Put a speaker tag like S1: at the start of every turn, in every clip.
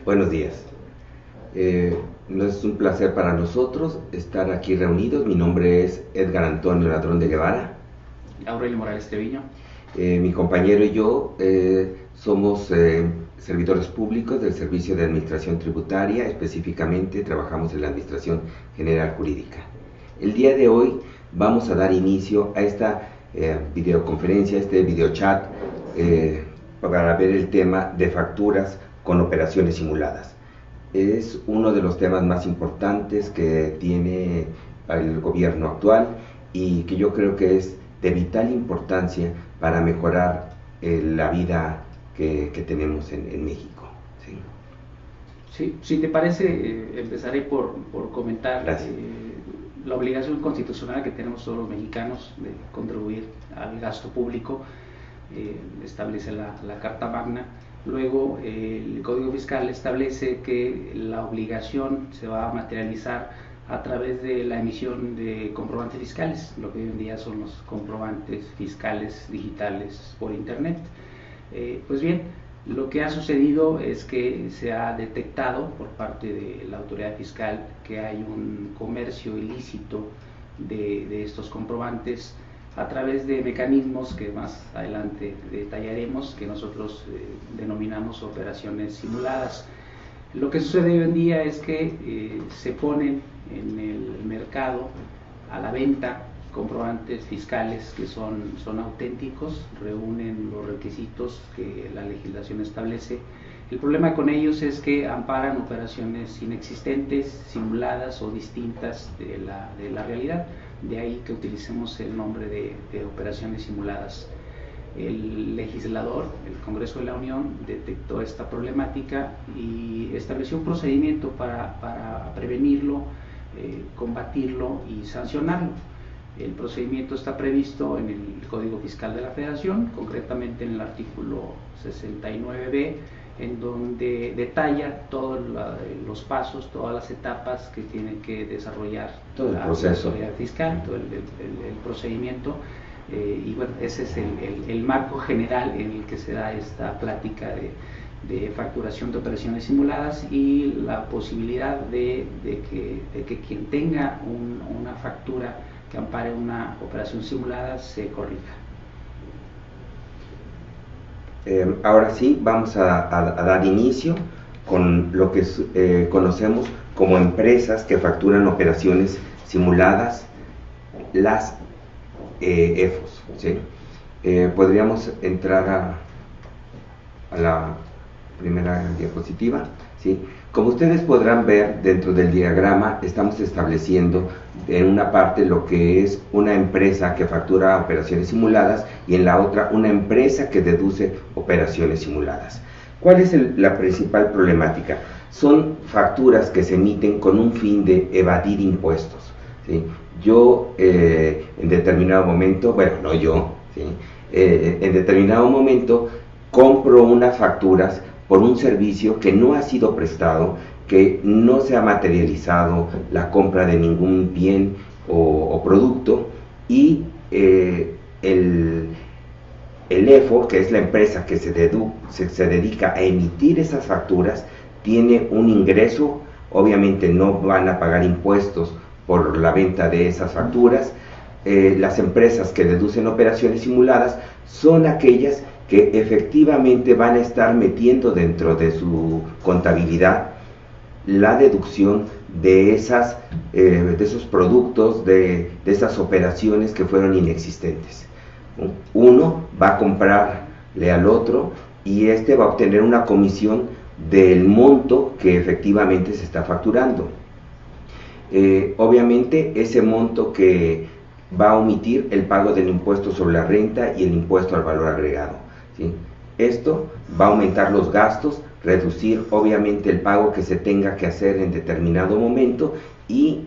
S1: Buenos días. Es un placer para nosotros estar aquí reunidos. Mi nombre es Edgar Antonio Ladrón de Guevara.
S2: Aurelio Morales Treviño.
S1: Mi compañero y yo somos servidores públicos del Servicio de Administración Tributaria. Específicamente trabajamos en la Administración General Jurídica. El día de hoy vamos a dar inicio a esta videoconferencia, este videochat, para ver el tema de facturas con operaciones simuladas. Es uno de los temas más importantes que tiene el gobierno actual y que yo creo que es de vital importancia para mejorar la vida que tenemos en México. ¿Sí?
S2: Sí, si te parece, empezaré por comentar la obligación constitucional que tenemos todos los mexicanos de contribuir al gasto público. Establece la Carta Magna. Luego el Código Fiscal establece que la obligación se va a materializar a través de la emisión de comprobantes fiscales, lo que hoy en día son los comprobantes fiscales digitales por internet. Pues bien, lo que ha sucedido es que se ha detectado por parte de la autoridad fiscal que hay un comercio ilícito de estos comprobantes a través de mecanismos que más adelante detallaremos, que nosotros denominamos operaciones simuladas. Lo que sucede hoy en día es que se ponen en el mercado a la venta comprobantes fiscales que son auténticos, reúnen los requisitos que la legislación establece. El problema con ellos es que amparan operaciones inexistentes, simuladas o distintas de la realidad. De ahí que utilicemos el nombre de operaciones simuladas. El legislador, el Congreso de la Unión, detectó esta problemática y estableció un procedimiento para prevenirlo, combatirlo y sancionarlo. El procedimiento está previsto en el Código Fiscal de la Federación, concretamente en el artículo 69b, en donde detalla todos los pasos, todas las etapas que tiene que desarrollar
S1: todo el proceso,
S2: la autoridad fiscal, todo el procedimiento. Y bueno, ese es el marco general en el que se da esta plática de facturación de operaciones simuladas y la posibilidad de que quien tenga una factura que ampare una operación simulada se corrija.
S1: Ahora sí, vamos a dar inicio con lo que conocemos como empresas que facturan operaciones simuladas, las EFOS. ¿Sí? Podríamos entrar a la primera diapositiva. ¿Sí? Como ustedes podrán ver, dentro del diagrama estamos estableciendo en una parte lo que es una empresa que factura operaciones simuladas y en la otra una empresa que deduce operaciones simuladas. ¿Cuál es la principal problemática? Son facturas que se emiten con un fin de evadir impuestos. ¿Sí? Yo en determinado momento, bueno, no yo, ¿sí? En determinado momento compro unas facturas por un servicio que no ha sido prestado, que no se ha materializado la compra de ningún bien o producto, y el EFO, que es la empresa que se dedica a emitir esas facturas, tiene un ingreso. Obviamente no van a pagar impuestos por la venta de esas facturas. Las empresas que deducen operaciones simuladas son aquellas que efectivamente van a estar metiendo dentro de su contabilidad la deducción de esos productos, de esas operaciones que fueron inexistentes. Uno va a comprarle al otro y este va a obtener una comisión del monto que efectivamente se está facturando. Obviamente ese monto que va a omitir el pago del impuesto sobre la renta y el impuesto al valor agregado. ¿Sí? Esto va a aumentar los gastos, reducir obviamente el pago que se tenga que hacer en determinado momento y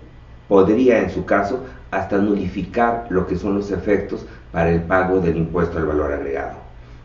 S1: podría en su caso hasta nulificar lo que son los efectos para el pago del impuesto al valor agregado.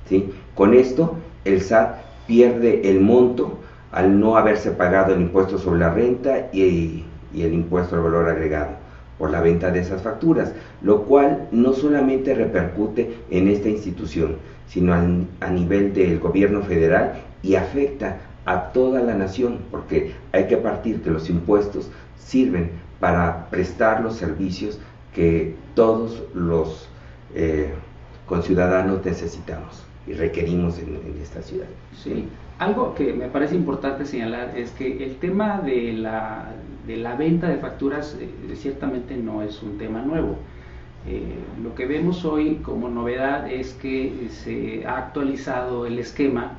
S1: ¿Sí? Con esto el SAT pierde el monto al no haberse pagado el impuesto sobre la renta y el impuesto al valor agregado por la venta de esas facturas, lo cual no solamente repercute en esta institución, sino a nivel del gobierno federal y afecta a toda la nación, porque hay que partir que los impuestos sirven para prestar los servicios que todos los conciudadanos necesitamos y requerimos en esta ciudad.
S2: Sí, algo que me parece importante señalar es que el tema de la venta de facturas ciertamente no es un tema nuevo. Lo que vemos hoy como novedad es que se ha actualizado el esquema.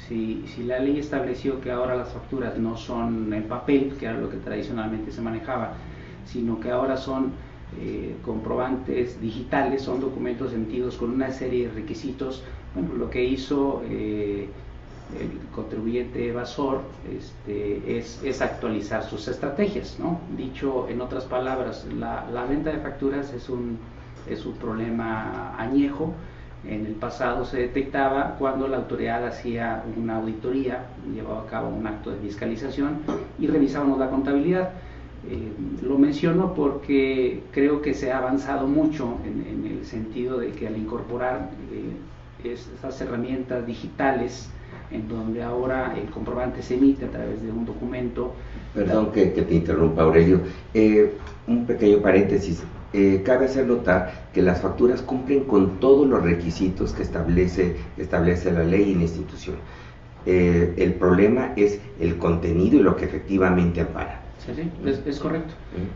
S2: Si la ley estableció que ahora las facturas no son en papel, que era lo que tradicionalmente se manejaba, sino que ahora son comprobantes digitales, son documentos emitidos con una serie de requisitos. Bueno, lo que hizo el contribuyente evasor es actualizar sus estrategias, ¿no? Dicho en otras palabras, la venta de facturas es un problema añejo. En el pasado se detectaba cuando la autoridad hacía una auditoría, llevaba a cabo un acto de fiscalización y revisábamos la contabilidad. Lo menciono porque creo que se ha avanzado mucho en el sentido de que al incorporar estas herramientas digitales, en donde ahora el comprobante se emite a través de un documento.
S1: Perdón que te interrumpa, Aurelio. Un pequeño paréntesis. Cabe hacer notar que las facturas cumplen con todos los requisitos que establece la ley y la institución. El problema es el contenido y lo que efectivamente ampara.
S2: Sí, es correcto.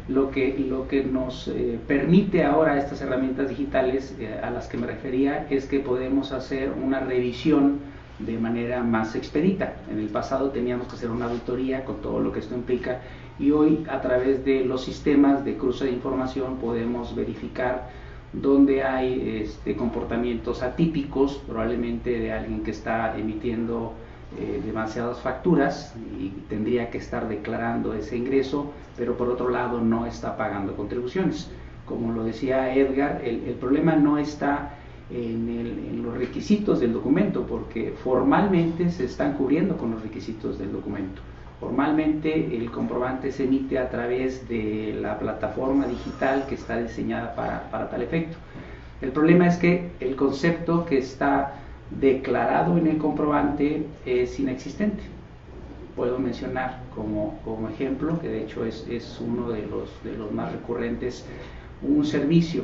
S2: Lo que nos permite ahora estas herramientas digitales a las que me refería es que podemos hacer una revisión de manera más expedita. En el pasado teníamos que hacer una auditoría con todo lo que esto implica, y hoy a través de los sistemas de cruce de información podemos verificar dónde hay comportamientos atípicos, probablemente de alguien que está emitiendo demasiadas facturas y tendría que estar declarando ese ingreso, pero por otro lado no está pagando contribuciones. Como lo decía Edgar, el problema no está en los requisitos del documento, porque formalmente se están cubriendo con los requisitos del documento. Formalmente el comprobante se emite a través de la plataforma digital que está diseñada para tal efecto. El problema es que el concepto que está declarado en el comprobante es inexistente. Puedo mencionar como ejemplo, que de hecho es uno de los más recurrentes, un servicio.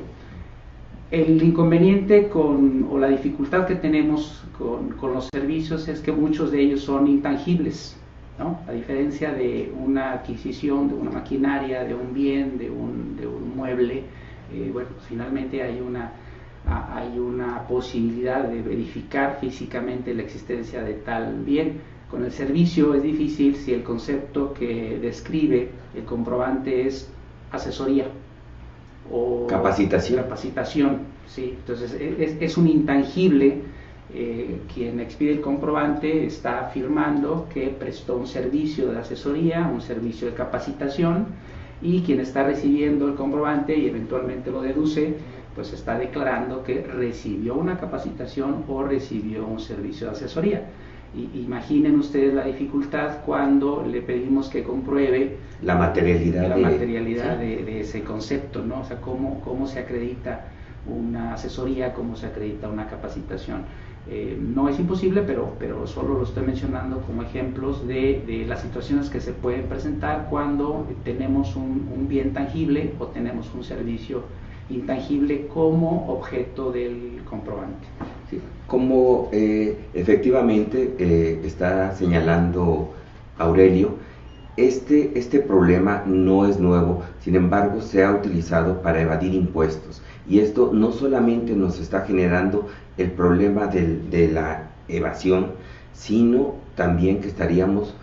S2: El inconveniente o la dificultad que tenemos con los servicios es que muchos de ellos son intangibles, ¿no? A diferencia de una adquisición de una maquinaria, de un bien, de un mueble, bueno, finalmente hay una posibilidad de verificar físicamente la existencia de tal bien. Con el servicio es difícil si el concepto que describe el comprobante es asesoría o capacitación, ¿sí? Entonces es un intangible. Quien expide el comprobante está afirmando que prestó un servicio de asesoría, un servicio de capacitación, y quien está recibiendo el comprobante y eventualmente lo deduce, pues está declarando que recibió una capacitación o recibió un servicio de asesoría. Imaginen ustedes la dificultad cuando le pedimos que compruebe
S1: la materialidad
S2: de ese concepto, ¿no? O sea, cómo se acredita una asesoría, cómo se acredita una capacitación. No es imposible, pero solo lo estoy mencionando como ejemplos de las situaciones que se pueden presentar cuando tenemos un bien tangible o tenemos un servicio intangible como objeto del comprobante.
S1: Sí, como efectivamente está señalando Aurelio, este problema no es nuevo, sin embargo se ha utilizado para evadir impuestos, y esto no solamente nos está generando el problema de la evasión, sino también que estaríamos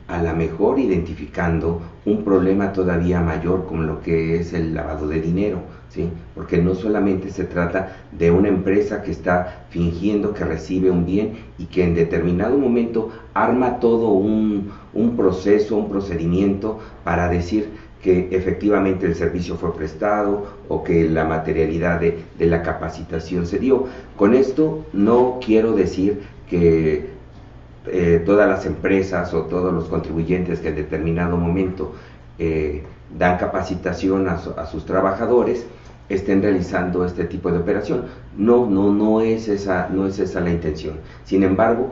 S1: a lo mejor identificando un problema todavía mayor como lo que es el lavado de dinero, ¿sí? Porque no solamente se trata de una empresa que está fingiendo que recibe un bien y que en determinado momento arma todo un proceso, un procedimiento para decir que efectivamente el servicio fue prestado o que la materialidad de la capacitación se dio. Con esto no quiero decir que todas las empresas o todos los contribuyentes que en determinado momento dan capacitación a sus trabajadores estén realizando este tipo de operación. No es esa la intención. Sin embargo,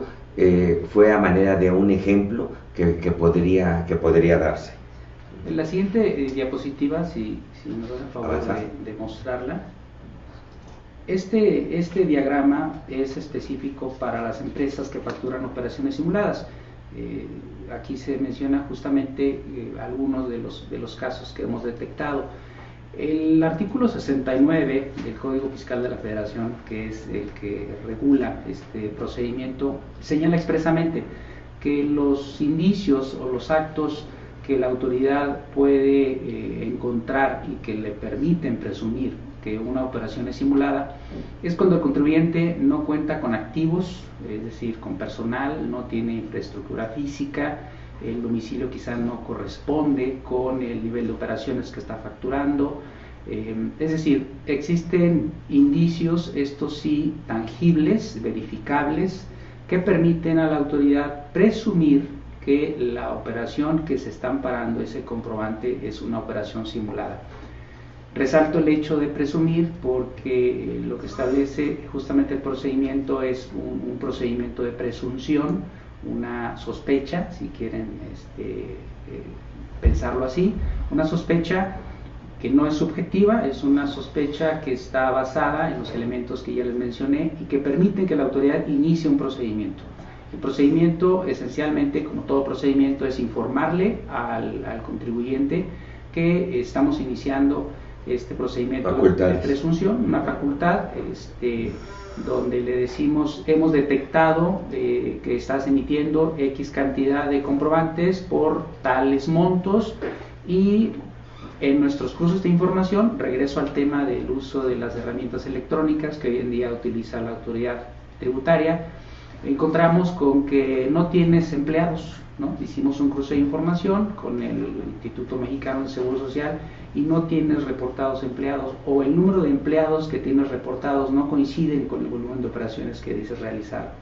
S1: fue a manera de un ejemplo que podría darse.
S2: En la siguiente diapositiva, si nos das el favor de mostrarla, este diagrama es específico para las empresas que facturan operaciones simuladas. Aquí se menciona justamente algunos de los casos que hemos detectado. El artículo 69 del Código Fiscal de la Federación, que es el que regula este procedimiento, señala expresamente que los indicios o los actos que la autoridad puede encontrar y que le permiten presumir que una operación es simulada es cuando el contribuyente no cuenta con activos, es decir, con personal, no tiene infraestructura física, el domicilio quizá no corresponde con el nivel de operaciones que está facturando, es decir, existen indicios, estos sí, tangibles, verificables, que permiten a la autoridad presumir que la operación que se está amparando ese comprobante es una operación simulada. Resalto el hecho de presumir porque lo que establece justamente el procedimiento es un procedimiento de presunción, una sospecha, si quieren pensarlo así, una sospecha que no es subjetiva, es una sospecha que está basada en los elementos que ya les mencioné y que permiten que la autoridad inicie un procedimiento. El procedimiento, esencialmente, como todo procedimiento, es informarle al contribuyente que estamos iniciando este procedimiento de presunción, una facultad donde le decimos, hemos detectado que estás emitiendo X cantidad de comprobantes por tales montos, y en nuestros cursos de información, regreso al tema del uso de las herramientas electrónicas que hoy en día utiliza la autoridad tributaria, encontramos con que no tienes empleados, ¿no? Hicimos un cruce de información con el Instituto Mexicano de Seguro Social y no tienes reportados empleados, o el número de empleados que tienes reportados no coinciden con el volumen de operaciones que dices realizar.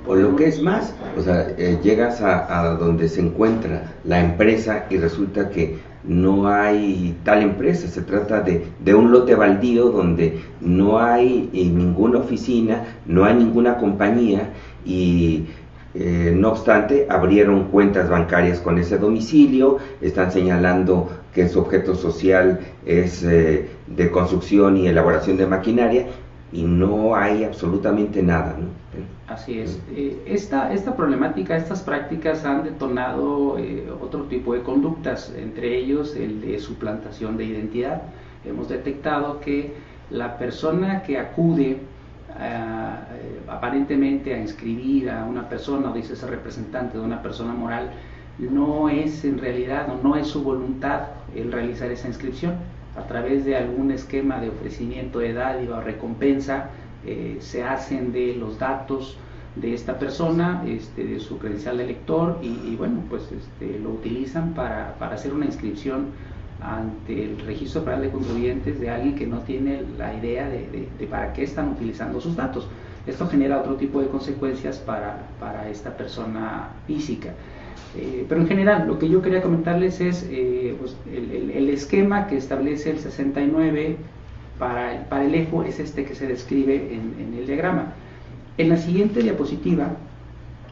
S1: O lo que es más, o sea, llegas a donde se encuentra la empresa y resulta que no hay tal empresa, se trata de un lote baldío donde no hay ninguna oficina, no hay ninguna compañía y no obstante abrieron cuentas bancarias con ese domicilio, están señalando que su objeto social es de construcción y elaboración de maquinaria y no hay absolutamente nada, ¿no?
S2: Así es. Esta problemática, estas prácticas han detonado otro tipo de conductas, entre ellos el de suplantación de identidad. Hemos detectado que la persona que acude aparentemente a inscribir a una persona, o dice ser representante de una persona moral, no es en realidad o no es su voluntad el realizar esa inscripción. A través de algún esquema de ofrecimiento de dádiva o recompensa, se hacen de los datos de esta persona, de su credencial de lector y bueno, pues lo utilizan para hacer una inscripción ante el Registro Federal de Contribuyentes de alguien que no tiene la idea de para qué están utilizando sus datos. Esto genera otro tipo de consecuencias para esta persona física. Pero en general, lo que yo quería comentarles es pues el esquema que establece el 69 para el EFO es este que se describe en el diagrama. En la siguiente diapositiva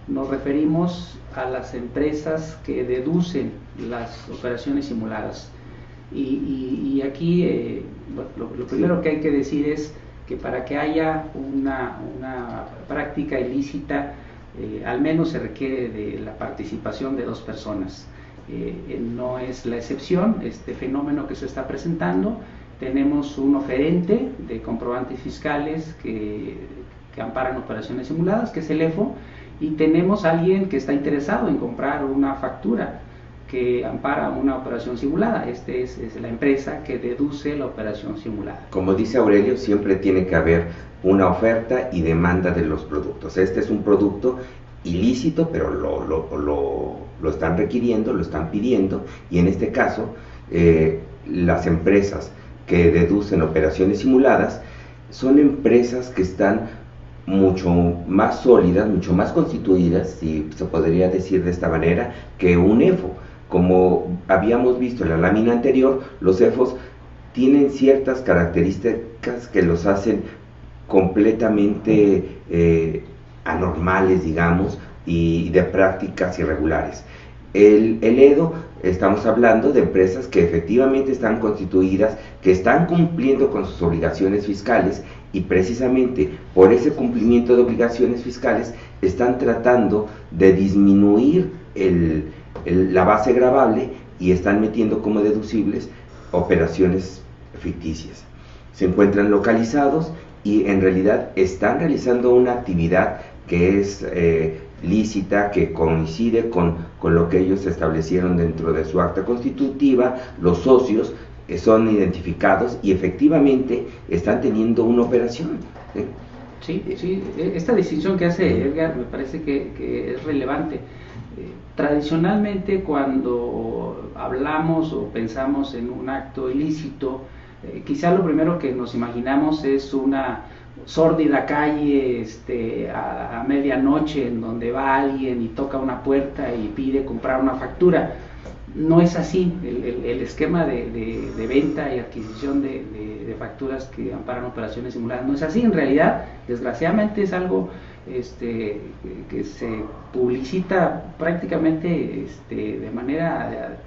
S2: nos referimos a las empresas que deducen las operaciones simuladas. Y aquí lo primero que hay que decir es que para que haya una práctica ilícita, al menos se requiere de la participación de dos personas. No es la excepción este fenómeno que se está presentando. Tenemos un oferente de comprobantes fiscales que amparan operaciones simuladas, que es el EFO, y tenemos a alguien que está interesado en comprar una factura que ampara una operación simulada. Es la empresa que deduce la operación simulada.
S1: Como dice Aurelio, siempre tiene que haber una oferta y demanda de los productos. Este es un producto ilícito, pero lo están requiriendo, lo están pidiendo, y en este caso las empresas que deducen operaciones simuladas son empresas que están mucho más sólidas, mucho más constituidas, si se podría decir de esta manera, que un EFO. Como habíamos visto en la lámina anterior, los EFOs tienen ciertas características que los hacen completamente anormales, digamos, y de prácticas irregulares. El EDO, estamos hablando de empresas que efectivamente están constituidas, que están cumpliendo con sus obligaciones fiscales, y precisamente por ese cumplimiento de obligaciones fiscales están tratando de disminuir la base gravable y están metiendo como deducibles operaciones ficticias. Se encuentran localizados y en realidad están realizando una actividad que es lícita, que coincide con lo que ellos establecieron dentro de su acta constitutiva. Los socios son identificados y efectivamente están teniendo una operación.
S2: Sí, sí, esta distinción que hace Edgar me parece que es relevante. Tradicionalmente, cuando hablamos o pensamos en un acto ilícito, quizá lo primero que nos imaginamos es una sórdida calle a medianoche en donde va alguien y toca una puerta y pide comprar una factura. No es así. El esquema de venta y adquisición de facturas que amparan operaciones simuladas no es así. En realidad, desgraciadamente, es algo que se publicita prácticamente de manera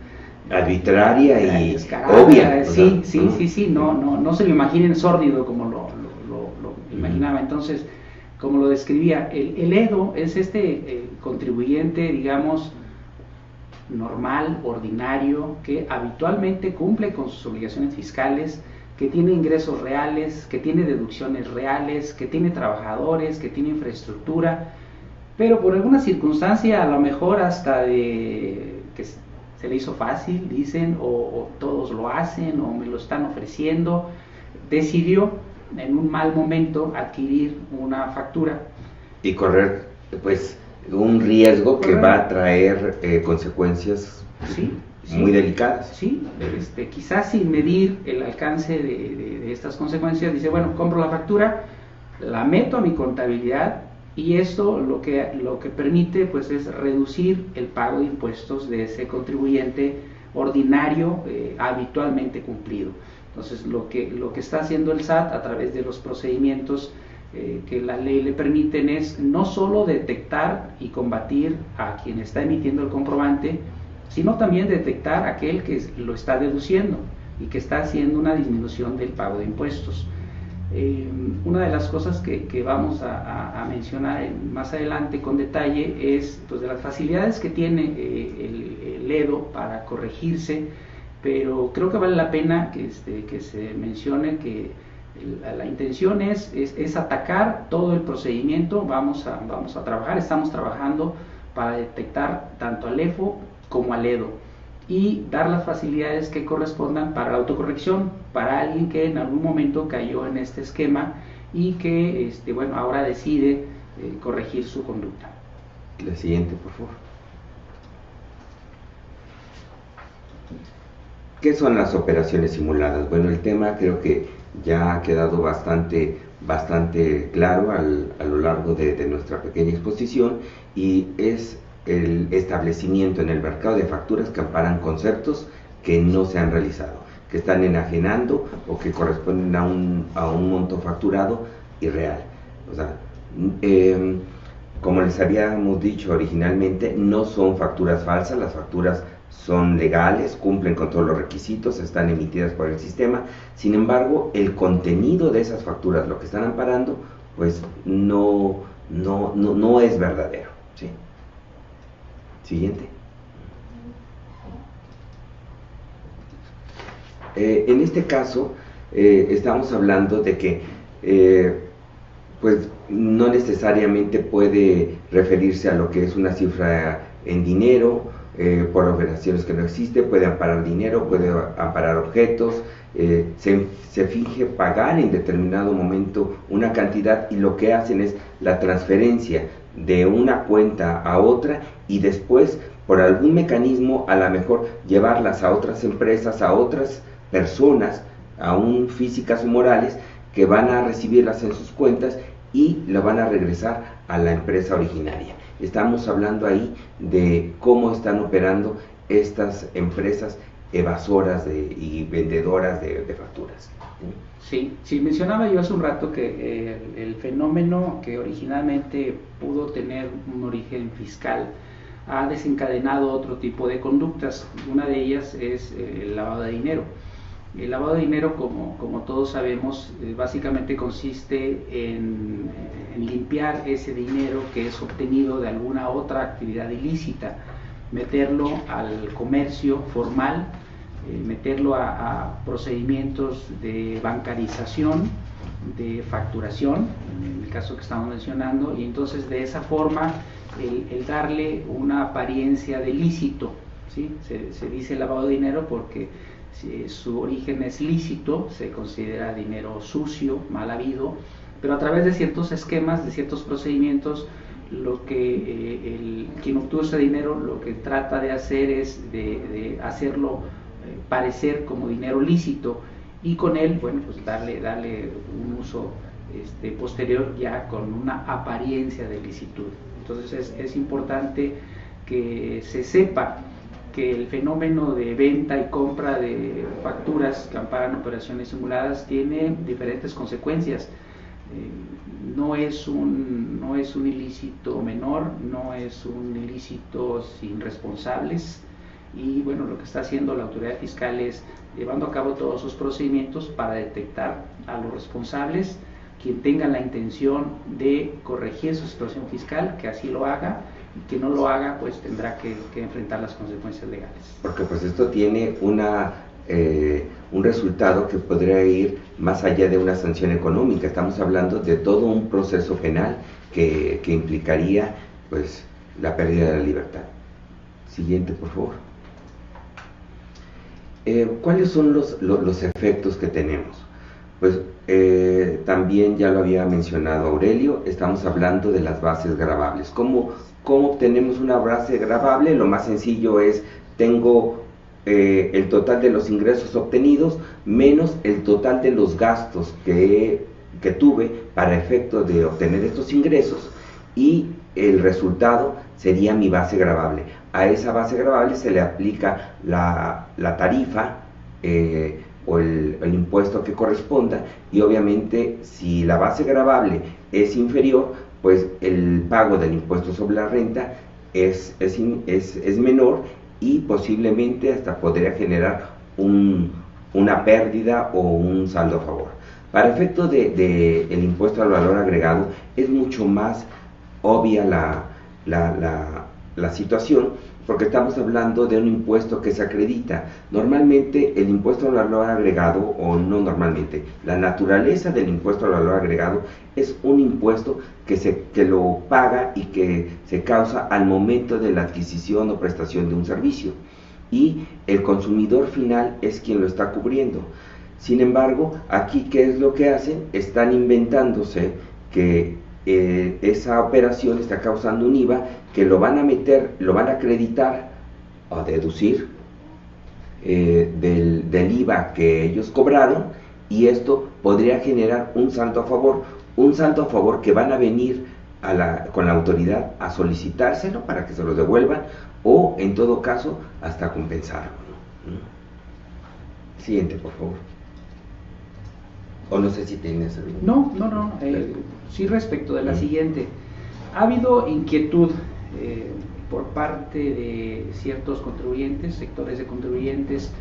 S1: arbitraria y
S2: descarada,
S1: obvia.
S2: Sí, no se lo imaginen sórdido como lo imaginaba. Entonces, como lo describía, el EDO es contribuyente, digamos, normal, ordinario, que habitualmente cumple con sus obligaciones fiscales, que tiene ingresos reales, que tiene deducciones reales, que tiene trabajadores, que tiene infraestructura, pero por alguna circunstancia, a lo mejor hasta que se le hizo fácil, dicen, o todos lo hacen, o me lo están ofreciendo, decidió en un mal momento adquirir una factura
S1: y correr pues un riesgo que va a traer consecuencias muy delicadas.
S2: Sí, quizás sin medir el alcance de estas consecuencias, dice, bueno, compro la factura, la meto a mi contabilidad, y esto lo que permite pues es reducir el pago de impuestos de ese contribuyente ordinario habitualmente cumplido. Entonces lo que está haciendo el SAT a través de los procedimientos que la ley le permiten es no solo detectar y combatir a quien está emitiendo el comprobante, sino también detectar a aquel que lo está deduciendo y que está haciendo una disminución del pago de impuestos. Una de las cosas que vamos a mencionar más adelante con detalle es pues, de las facilidades que tiene el EDO para corregirse, pero creo que vale la pena que se mencione que la intención es atacar todo el procedimiento. Vamos a trabajar, estamos trabajando para detectar tanto al EFO como al EDO y dar las facilidades que correspondan para la autocorrección, para alguien que en algún momento cayó en este esquema y que ahora decide corregir su conducta.
S1: La siguiente, por favor. ¿Qué son las operaciones simuladas? Bueno, el tema creo que ya ha quedado bastante claro a lo largo de nuestra pequeña exposición, y es el establecimiento en el mercado de facturas que amparan conceptos que no se han realizado, que están enajenando o que corresponden a un monto facturado irreal. O sea, como les habíamos dicho originalmente, no son facturas falsas, las facturas son legales, cumplen con todos los requisitos, están emitidas por el sistema. Sin embargo, el contenido de esas facturas, lo que están amparando, pues no es verdadero. ¿Sí? Siguiente. En este caso, estamos hablando de que pues no necesariamente puede referirse a lo que es una cifra en dinero, por operaciones que no existe, puede amparar dinero, puede amparar objetos, se finge pagar en determinado momento una cantidad y lo que hacen es la transferencia de una cuenta a otra y después por algún mecanismo a lo mejor llevarlas a otras empresas, a otras personas, aún físicas o morales, que van a recibirlas en sus cuentas y la van a regresar a la empresa originaria. Estamos hablando ahí de cómo están operando estas empresas evasoras y vendedoras de facturas.
S2: Sí, mencionaba yo hace un rato que el fenómeno que originalmente pudo tener un origen fiscal ha desencadenado otro tipo de conductas. Una de ellas es el lavado de dinero. El lavado de dinero, como todos sabemos, básicamente consiste en limpiar ese dinero que es obtenido de alguna otra actividad ilícita, meterlo al comercio formal, meterlo a procedimientos de bancarización, de facturación, en el caso que estamos mencionando, y entonces de esa forma el darle una apariencia de lícito, ¿sí? Se dice lavado de dinero porque si su origen es lícito, se considera dinero sucio, mal habido, pero a través de ciertos esquemas, de ciertos procedimientos, lo que quien obtuvo ese dinero lo que trata de hacer es de hacerlo parecer como dinero lícito, y con él, bueno, pues darle un uso posterior ya con una apariencia de licitud. Entonces es importante que se sepa que el fenómeno de venta y compra de facturas que amparan operaciones simuladas tiene diferentes consecuencias. No es un ilícito menor, no es un ilícito sin responsables, y bueno, lo que está haciendo la autoridad fiscal es llevando a cabo todos sus procedimientos para detectar a los responsables. Quien tenga la intención de corregir su situación fiscal, que así lo haga, y quien no lo haga, pues tendrá que enfrentar las consecuencias legales.
S1: Porque pues esto tiene un resultado que podría ir más allá de una sanción económica. Estamos hablando de todo un proceso penal que implicaría pues la pérdida de la libertad. Siguiente, por favor. ¿Cuáles son los efectos que tenemos? Pues también ya lo había mencionado Aurelio, estamos hablando de las bases gravables. ¿Cómo obtenemos una base gravable? Lo más sencillo es, tengo el total de los ingresos obtenidos menos el total de los gastos que tuve para efecto de obtener estos ingresos, y el resultado sería mi base gravable. A esa base gravable se le aplica la tarifa o el impuesto que corresponda, y obviamente si la base gravable es inferior, pues el pago del impuesto sobre la renta es menor, y posiblemente hasta podría generar una pérdida o un saldo a favor. Para efecto de el impuesto al valor agregado es mucho más obvia la situación, porque estamos hablando de un impuesto que se acredita. Normalmente el impuesto al valor agregado, o no normalmente, la naturaleza del impuesto al valor agregado es un impuesto que lo paga y que se causa al momento de la adquisición o prestación de un servicio, y el consumidor final es quien lo está cubriendo. Sin embargo, aquí, ¿qué es lo que hacen? Están inventándose que esa operación está causando un IVA que lo van a acreditar o deducir del IVA que ellos cobraron, y esto podría generar un saldo a favor que van a venir con la autoridad a solicitárselo para que se lo devuelvan, o en todo caso hasta compensarlo. Siguiente, por favor. O no sé si tienes algún...
S2: No. Sí, respecto de la siguiente. Ha habido inquietud por parte de ciertos contribuyentes, sectores de contribuyentes,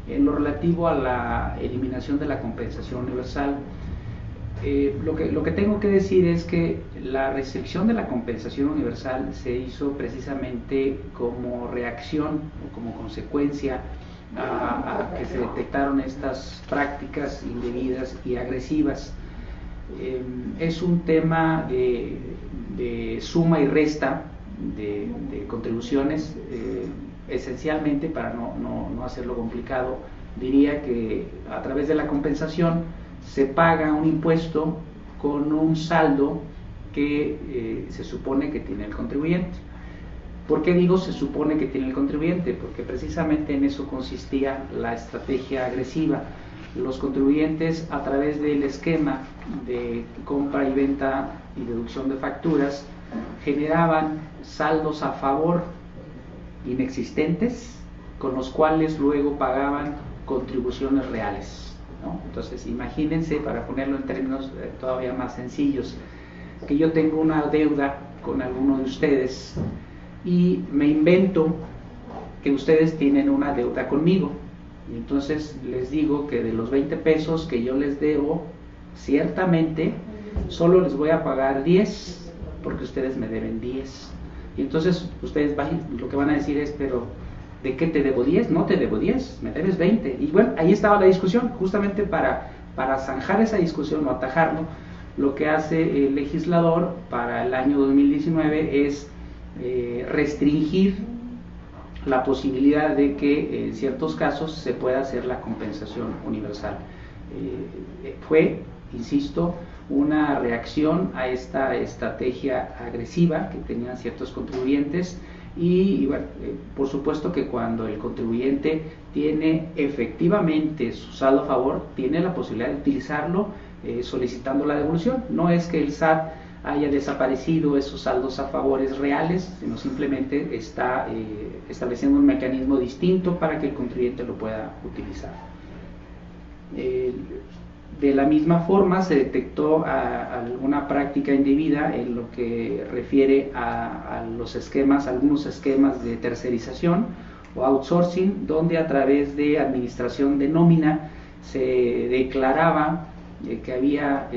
S2: en lo relativo a la eliminación de la compensación universal. Lo que tengo que decir es que la restricción de la compensación universal se hizo precisamente como reacción o como consecuencia a que se detectaron estas prácticas indebidas y agresivas. Es un tema de suma y resta de contribuciones. Esencialmente, para no hacerlo complicado, diría que a través de la compensación se paga un impuesto con un saldo que se supone que tiene el contribuyente. ¿Por qué digo se supone que tiene el contribuyente? Porque precisamente en eso consistía la estrategia agresiva. Los contribuyentes, a través del esquema de compra y venta y deducción de facturas, generaban saldos a favor inexistentes con los cuales luego pagaban contribuciones reales, ¿no? Entonces imagínense, para ponerlo en términos todavía más sencillos, que yo tengo una deuda con alguno de ustedes y me invento que ustedes tienen una deuda conmigo, y entonces les digo que de los 20 pesos que yo les debo, ciertamente solo les voy a pagar 10 porque ustedes me deben 10. Y entonces ustedes lo que van a decir es, pero ¿de qué te debo 10? No te debo 10, me debes 20. Y bueno, ahí estaba la discusión. Justamente para zanjar esa discusión o atajarlo, lo que hace el legislador para el año 2019 es restringir la posibilidad de que en ciertos casos se pueda hacer la compensación universal. Fue, insisto, una reacción a esta estrategia agresiva que tenían ciertos contribuyentes y bueno, por supuesto que cuando el contribuyente tiene efectivamente su saldo a favor, tiene la posibilidad de utilizarlo solicitando la devolución. No es que el SAT haya desaparecido esos saldos a favores reales, sino simplemente está estableciendo un mecanismo distinto para que el contribuyente lo pueda utilizar. De la misma forma se detectó alguna práctica indebida en lo que refiere a los esquemas, algunos esquemas de tercerización o outsourcing, donde a través de administración de nómina se declaraba que había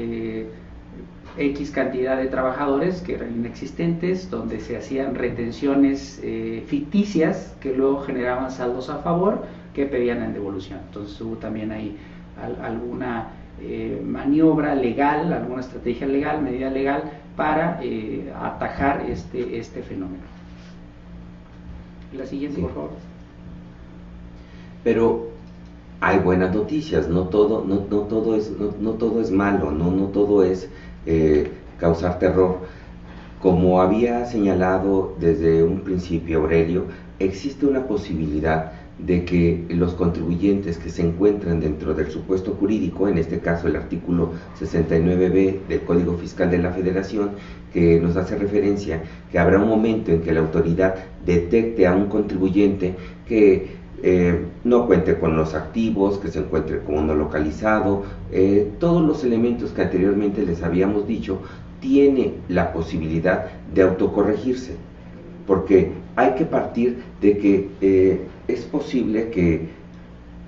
S2: X cantidad de trabajadores que eran inexistentes, donde se hacían retenciones ficticias que luego generaban saldos a favor que pedían en devolución. Entonces hubo también ahí alguna maniobra legal, alguna estrategia legal, medida legal para atajar este fenómeno. La siguiente, por favor.
S1: Pero hay buenas noticias, no todo es malo, no todo es causar terror. Como había señalado desde un principio Aurelio, existe una posibilidad de que los contribuyentes que se encuentran dentro del supuesto jurídico, en este caso el artículo 69b del Código Fiscal de la Federación, que nos hace referencia que habrá un momento en que la autoridad detecte a un contribuyente que no cuente con los activos, que se encuentre como no localizado, todos los elementos que anteriormente les habíamos dicho, tiene la posibilidad de autocorregirse, porque hay que partir de que es posible que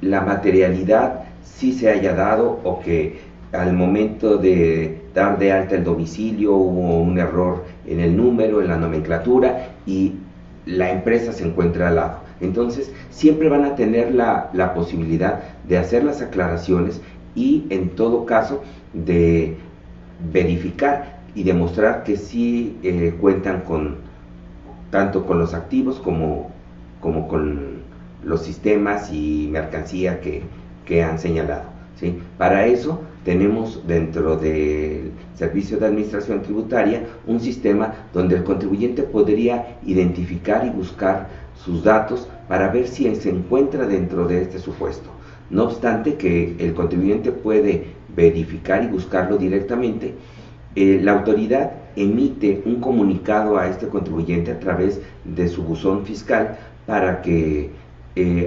S1: la materialidad sí se haya dado, o que al momento de dar de alta el domicilio hubo un error en el número, en la nomenclatura, y la empresa se encuentra al lado. Entonces siempre van a tener la posibilidad de hacer las aclaraciones y en todo caso de verificar y demostrar que sí cuentan tanto con los activos como con los sistemas y mercancía que han señalado, ¿sí? Para eso tenemos dentro del Servicio de Administración Tributaria un sistema donde el contribuyente podría identificar y buscar sus datos para ver si se encuentra dentro de este supuesto. No obstante que el contribuyente puede verificar y buscarlo directamente, la autoridad emite un comunicado a este contribuyente a través de su buzón fiscal para que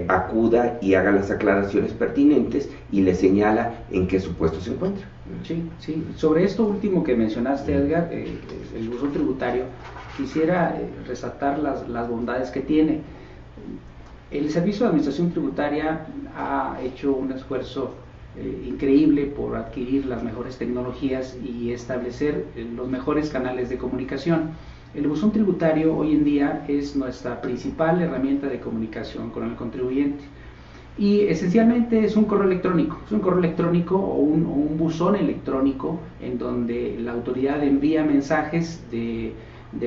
S1: acuda y haga las aclaraciones pertinentes y le señala en qué supuesto se encuentra.
S2: Sí, sí. Sobre esto último que mencionaste, Edgar, el buzón tributario, quisiera resaltar las bondades que tiene. El Servicio de Administración Tributaria ha hecho un esfuerzo increíble por adquirir las mejores tecnologías y establecer los mejores canales de comunicación. El buzón tributario hoy en día es nuestra principal herramienta de comunicación con el contribuyente y esencialmente es un correo electrónico o un buzón electrónico en donde la autoridad envía mensajes de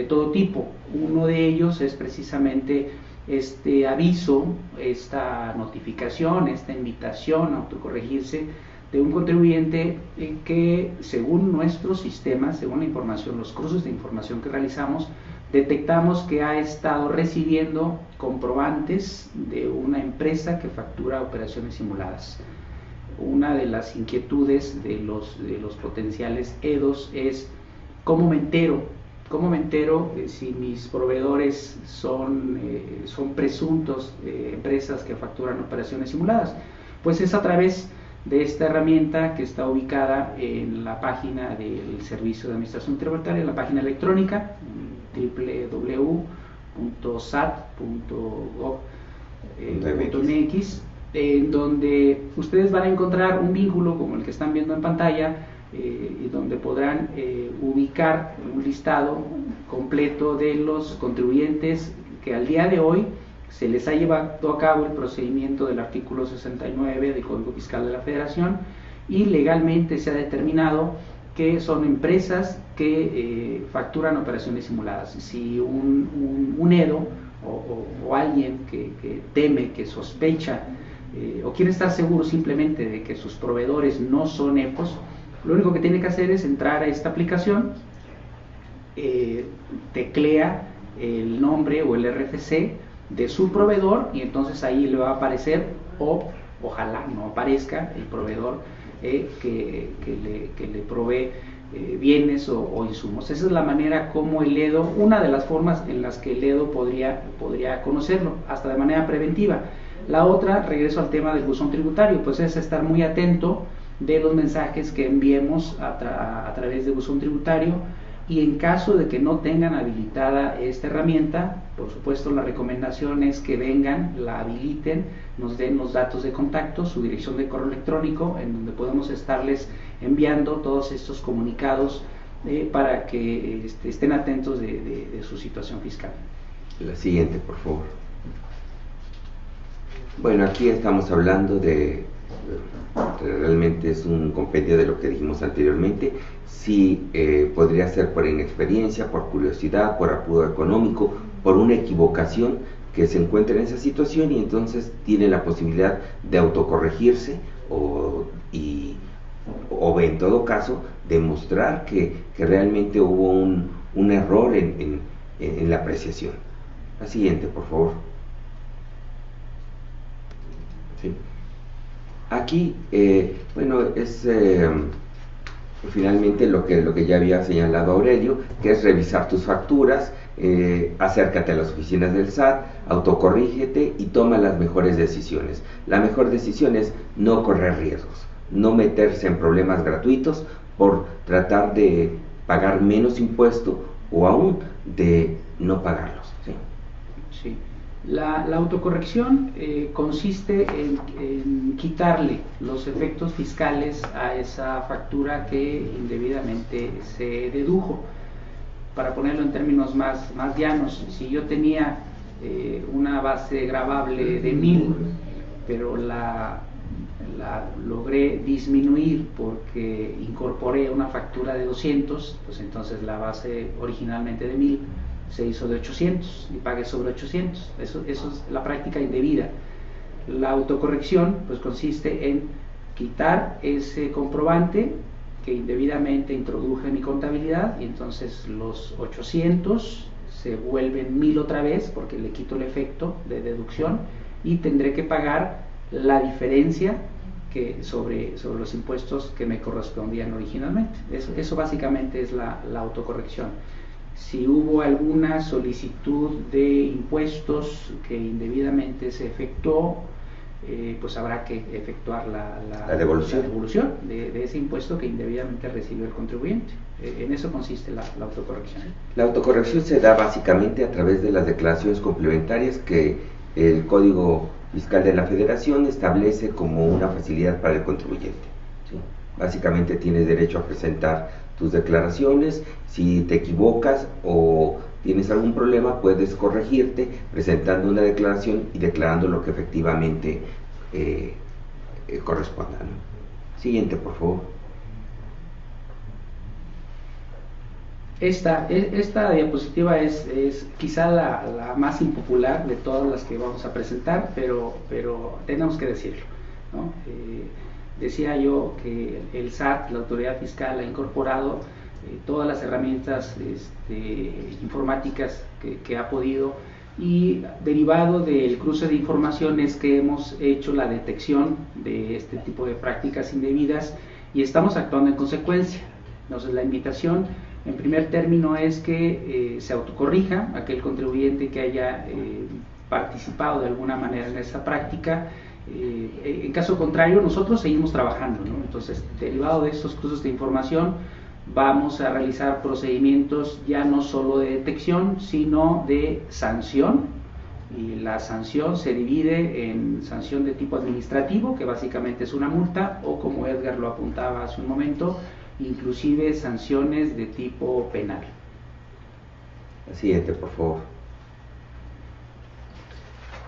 S2: todo tipo. Uno de ellos es precisamente este aviso, esta notificación, esta invitación a autocorregirse de un contribuyente que, según nuestros sistemas, según la información, los cruces de información que realizamos, detectamos que ha estado recibiendo comprobantes de una empresa que factura operaciones simuladas. Una de las inquietudes de los potenciales EDOs es: ¿cómo me entero ¿Cómo me entero si mis proveedores son presuntos empresas que facturan operaciones simuladas? Pues es a través de esta herramienta que está ubicada en la página del Servicio de Administración Tributaria, en la página electrónica www.sat.gov.mx, en donde ustedes van a encontrar un vínculo como el que están viendo en pantalla, y donde podrán ubicar un listado completo de los contribuyentes que al día de hoy se les ha llevado a cabo el procedimiento del artículo 69 del Código Fiscal de la Federación, y legalmente se ha determinado que son empresas que facturan operaciones simuladas. Si un EDO o alguien que teme, que sospecha o quiere estar seguro simplemente de que sus proveedores no son EPOS, lo único que tiene que hacer es entrar a esta aplicación, teclea el nombre o el RFC de su proveedor, y entonces ahí le va a aparecer, o ojalá no aparezca, el proveedor que le provee bienes o insumos. Esa es la manera como el EDO, una de las formas en las que el EDO podría conocerlo, hasta de manera preventiva. La otra, regreso al tema del buzón tributario, pues es estar muy atento de los mensajes que enviemos a través de buzón tributario, y en caso de que no tengan habilitada esta herramienta, por supuesto la recomendación es que vengan, la habiliten, nos den los datos de contacto, su dirección de correo electrónico, en donde podemos estarles enviando todos estos comunicados para que estén atentos de su situación fiscal.
S1: La siguiente, por favor. Bueno, aquí estamos hablando realmente es un compendio de lo que dijimos anteriormente. Sí, podría ser por inexperiencia, por curiosidad, por apuro económico, por una equivocación que se encuentra en esa situación, y entonces tiene la posibilidad de autocorregirse o en todo caso demostrar que realmente hubo un error en la apreciación. La siguiente, por favor. Sí. Aquí, bueno, es finalmente lo que ya había señalado Aurelio, que es revisar tus facturas, acércate a las oficinas del SAT, autocorrígete y toma las mejores decisiones. La mejor decisión es no correr riesgos, no meterse en problemas gratuitos por tratar de pagar menos impuesto o aún de no pagarlos. ¿Sí?
S2: Sí. La autocorrección consiste en quitarle los efectos fiscales a esa factura que indebidamente se dedujo. Para ponerlo en términos más llanos, si yo tenía una base gravable de 1000, pero la logré disminuir porque incorporé una factura de 200, pues entonces la base originalmente de 1000 se hizo de 800 y pagué sobre 800. Eso es la práctica indebida. La autocorrección pues consiste en quitar ese comprobante que indebidamente introduje en mi contabilidad, y entonces los 800 se vuelven 1000 otra vez porque le quito el efecto de deducción, y tendré que pagar la diferencia sobre los impuestos que me correspondían originalmente. Eso básicamente es la autocorrección. Si hubo alguna solicitud de impuestos que indebidamente se efectuó, pues habrá que efectuar la devolución de ese impuesto que indebidamente recibió el contribuyente. En eso consiste la autocorrección.
S1: La autocorrección se da básicamente a través de las declaraciones complementarias que el Código Fiscal de la Federación establece como una facilidad para el contribuyente. ¿Sí? Básicamente tienes derecho a presentar tus declaraciones. Si te equivocas o tienes algún problema, puedes corregirte presentando una declaración y declarando lo que efectivamente corresponda, ¿no? Siguiente, por favor.
S2: Esta diapositiva es quizá la más impopular de todas las que vamos a presentar, pero tenemos que decirlo, ¿no? Decía yo que el SAT, la autoridad fiscal, ha incorporado todas las herramientas informáticas que ha podido, y derivado del cruce de informaciones que hemos hecho la detección de este tipo de prácticas indebidas y estamos actuando en consecuencia. Entonces la invitación En primer término es que se autocorrija aquel contribuyente que haya participado de alguna manera en esta práctica. En caso contrario, nosotros seguimos trabajando, ¿no? Entonces, derivado de estos cruces de información, vamos a realizar procedimientos ya no solo de detección, sino de sanción. Y la sanción se divide en sanción de tipo administrativo, que básicamente es una multa, o como Edgar lo apuntaba hace un momento, inclusive sanciones de tipo penal.
S1: La siguiente, por favor.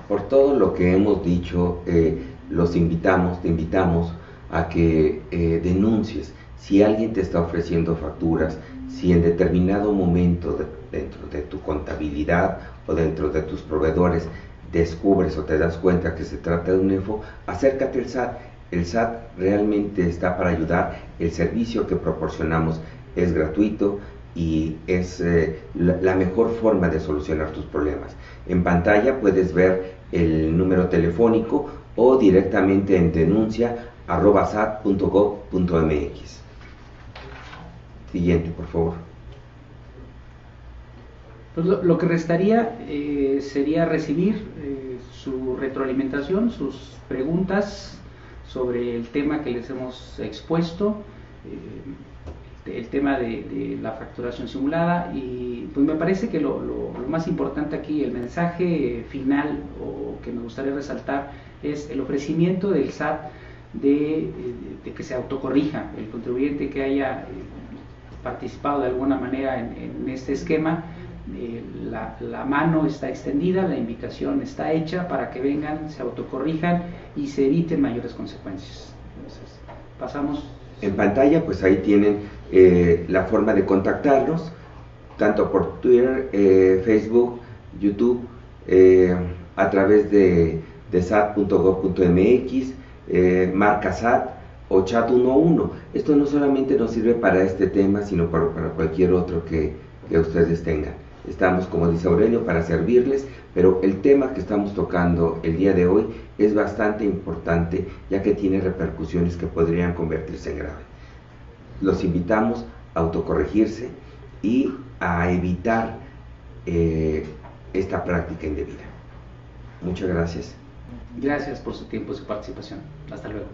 S1: Por todo lo que hemos dicho, te invitamos a que denuncies. Si alguien te está ofreciendo facturas, si en determinado momento dentro de tu contabilidad o dentro de tus proveedores descubres o te das cuenta que se trata de un EFO, acércate al SAT. El SAT realmente está para ayudar. El servicio que proporcionamos es gratuito y es la mejor forma de solucionar tus problemas. En pantalla puedes ver el número telefónico o directamente en denuncia@sat.gov.mx. Siguiente, por favor.
S2: Pues lo que restaría sería recibir su retroalimentación, sus preguntas sobre el tema que les hemos expuesto, el tema de la facturación simulada, y pues me parece que lo más importante aquí, el mensaje final o que me gustaría resaltar, es el ofrecimiento del SAT de que se autocorrija el contribuyente que haya participado de alguna manera en este esquema. La mano está extendida, la invitación está hecha para que vengan, se autocorrijan y se eviten mayores consecuencias. Entonces, pasamos.
S1: En pantalla, pues ahí tienen la forma de contactarnos, tanto por Twitter, Facebook, YouTube, a través de sat.gov.mx, marca SAT o chat 11. Esto no solamente nos sirve para este tema, sino para cualquier otro que ustedes tengan. Estamos, como dice Aurelio, para servirles, pero el tema que estamos tocando el día de hoy es bastante importante, ya que tiene repercusiones que podrían convertirse en grave. Los invitamos a autocorregirse y a evitar esta práctica indebida. Muchas gracias.
S2: Gracias por su tiempo y su participación. Hasta luego.